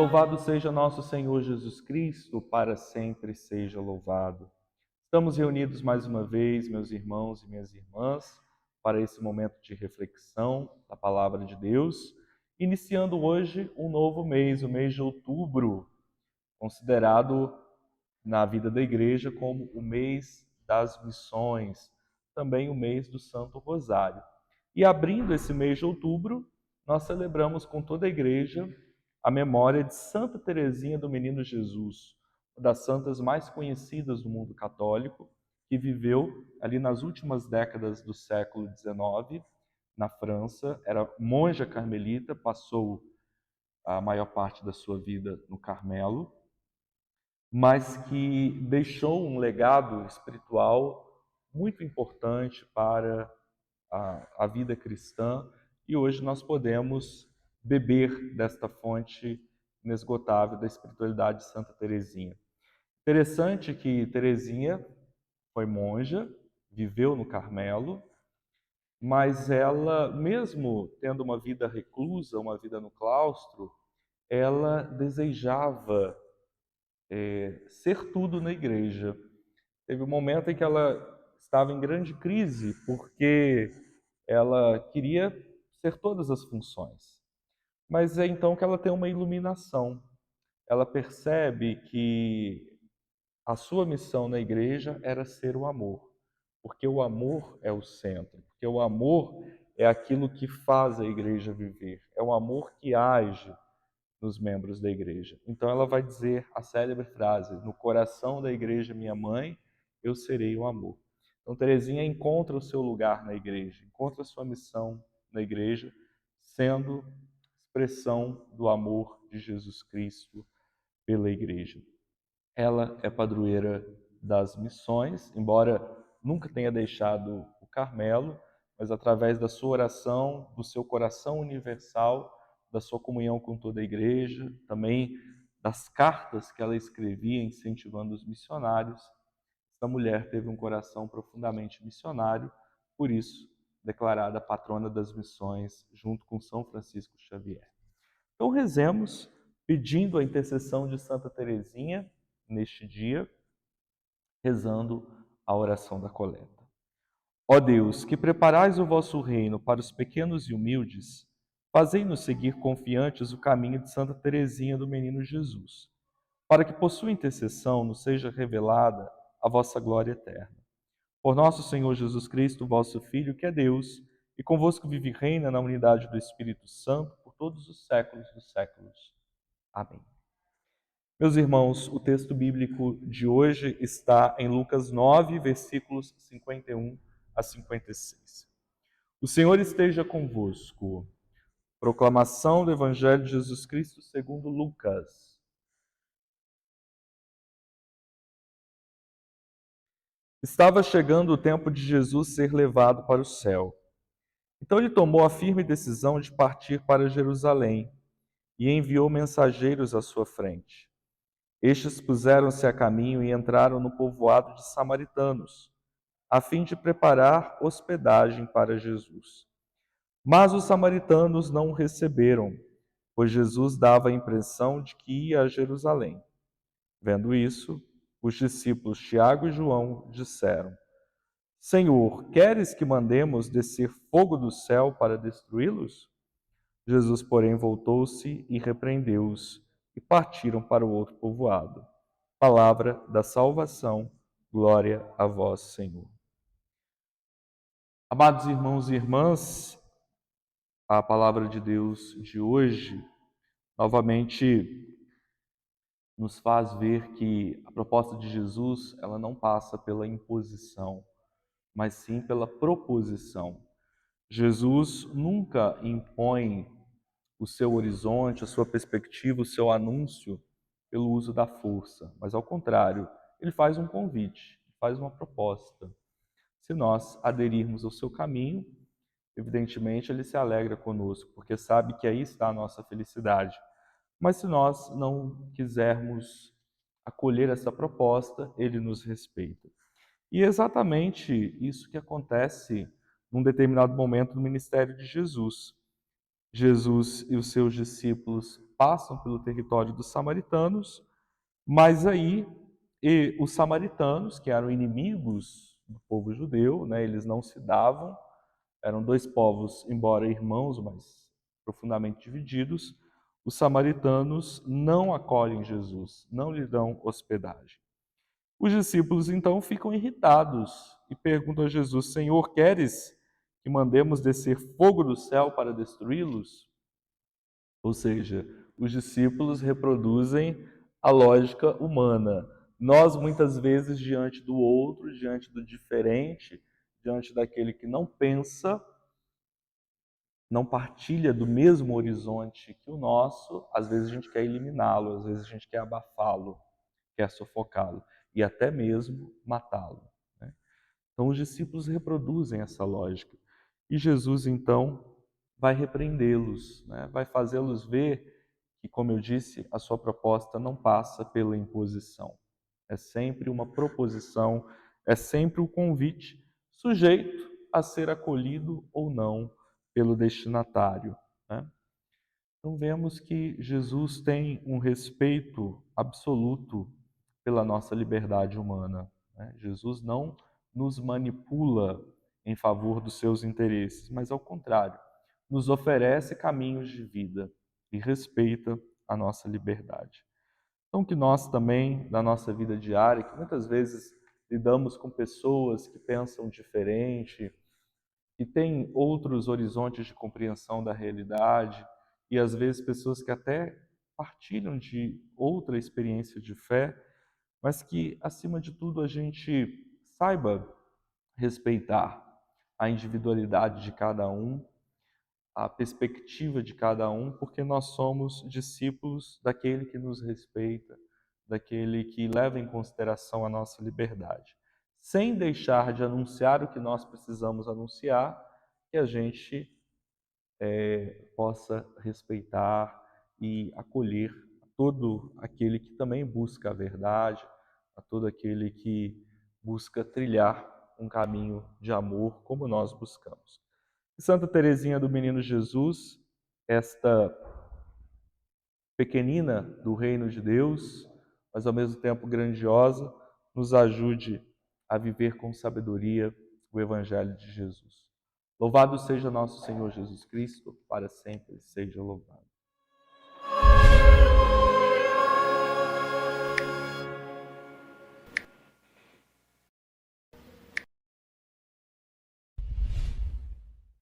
Louvado seja nosso Senhor Jesus Cristo, para sempre seja louvado. Estamos reunidos mais uma vez, meus irmãos e minhas irmãs, para esse momento de reflexão da Palavra de Deus, iniciando hoje um novo mês, o mês de outubro, considerado na vida da Igreja como o mês das missões, também o mês do Santo Rosário. E abrindo esse mês de outubro, nós celebramos com toda a Igreja a memória de Santa Teresinha do Menino Jesus, uma das santas mais conhecidas do mundo católico, que viveu ali nas últimas décadas do século XIX, na França. Era monja carmelita, passou a maior parte da sua vida no Carmelo, mas que deixou um legado espiritual muito importante para a vida cristã, e hoje nós podemos beber desta fonte inesgotável da espiritualidade de Santa Teresinha. Interessante que Teresinha foi monja, viveu no Carmelo, mas ela, mesmo tendo uma vida reclusa, uma vida no claustro, ela desejava ser tudo na igreja. Teve um momento em que ela estava em grande crise, porque ela queria ser todas as funções. Mas é então que ela tem uma iluminação. Ela percebe que a sua missão na igreja era ser o amor, porque o amor é o centro, porque o amor é aquilo que faz a igreja viver, é o amor que age nos membros da igreja. Então ela vai dizer a célebre frase: no coração da igreja, minha mãe, eu serei o amor. Então Teresinha encontra o seu lugar na igreja, encontra a sua missão na igreja, sendo expressão do amor de Jesus Cristo pela igreja. Ela é padroeira das missões, embora nunca tenha deixado o Carmelo, mas através da sua oração, do seu coração universal, da sua comunhão com toda a igreja, também das cartas que ela escrevia incentivando os missionários, essa mulher teve um coração profundamente missionário, por isso declarada patrona das missões junto com São Francisco Xavier. Então rezemos pedindo a intercessão de Santa Teresinha neste dia, rezando a oração da coleta. Ó Deus, que preparais o vosso reino para os pequenos e humildes, fazei-nos seguir confiantes o caminho de Santa Teresinha do Menino Jesus, para que por sua intercessão nos seja revelada a vossa glória eterna. Por nosso Senhor Jesus Cristo, vosso Filho, que é Deus, e convosco vive e reina na unidade do Espírito Santo por todos os séculos dos séculos. Amém. Meus irmãos, o texto bíblico de hoje está em Lucas 9, versículos 51 a 56. O Senhor esteja convosco. Proclamação do Evangelho de Jesus Cristo segundo Lucas. Estava chegando o tempo de Jesus ser levado para o céu. Então ele tomou a firme decisão de partir para Jerusalém e enviou mensageiros à sua frente. Estes puseram-se a caminho e entraram no povoado de samaritanos, a fim de preparar hospedagem para Jesus. Mas os samaritanos não o receberam, pois Jesus dava a impressão de que ia a Jerusalém. Vendo isso, os discípulos Tiago e João disseram: Senhor, queres que mandemos descer fogo do céu para destruí-los? Jesus, porém, voltou-se e repreendeu-os, e partiram para o outro povoado. Palavra da salvação, glória a vós, Senhor. Amados irmãos e irmãs, a palavra de Deus de hoje novamente nos faz ver que a proposta de Jesus, ela não passa pela imposição, mas sim pela proposição. Jesus nunca impõe o seu horizonte, a sua perspectiva, o seu anúncio pelo uso da força, mas ao contrário, ele faz um convite, faz uma proposta. Se nós aderirmos ao seu caminho, evidentemente ele se alegra conosco, porque sabe que aí está a nossa felicidade. Mas se nós não quisermos acolher essa proposta, ele nos respeita. E é exatamente isso que acontece num determinado momento do ministério de Jesus. Jesus e os seus discípulos passam pelo território dos samaritanos, mas aí os samaritanos, que eram inimigos do povo judeu, né, eles não se davam, eram dois povos, embora irmãos, mas profundamente divididos. Os samaritanos não acolhem Jesus, não lhe dão hospedagem. Os discípulos então ficam irritados e perguntam a Jesus: Senhor, queres que mandemos descer fogo do céu para destruí-los? Ou seja, os discípulos reproduzem a lógica humana. Nós, muitas vezes, diante do outro, diante do diferente, diante daquele que não pensa, não partilha do mesmo horizonte que o nosso, às vezes a gente quer eliminá-lo, às vezes a gente quer abafá-lo, quer sufocá-lo e até mesmo matá-lo, né? Então os discípulos reproduzem essa lógica e Jesus então vai repreendê-los, né? Vai fazê-los ver que, como eu disse, a sua proposta não passa pela imposição. É sempre uma proposição, é sempre um convite, sujeito a ser acolhido ou não pelo destinatário, né? Então vemos que Jesus tem um respeito absoluto pela nossa liberdade humana, né? Jesus não nos manipula em favor dos seus interesses, mas ao contrário, nos oferece caminhos de vida e respeita a nossa liberdade. Então que nós também, na nossa vida diária, que muitas vezes lidamos com pessoas que pensam diferente, que têm outros horizontes de compreensão da realidade, e às vezes pessoas que até partilham de outra experiência de fé, mas que, acima de tudo, a gente saiba respeitar a individualidade de cada um, a perspectiva de cada um, porque nós somos discípulos daquele que nos respeita, daquele que leva em consideração a nossa liberdade, sem deixar de anunciar o que nós precisamos anunciar, que a gente possa respeitar e acolher a todo aquele que também busca a verdade, a todo aquele que busca trilhar um caminho de amor como nós buscamos. E Santa Teresinha do Menino Jesus, esta pequenina do reino de Deus, mas ao mesmo tempo grandiosa, nos ajude a viver com sabedoria o Evangelho de Jesus. Louvado seja nosso Senhor Jesus Cristo, para sempre seja louvado.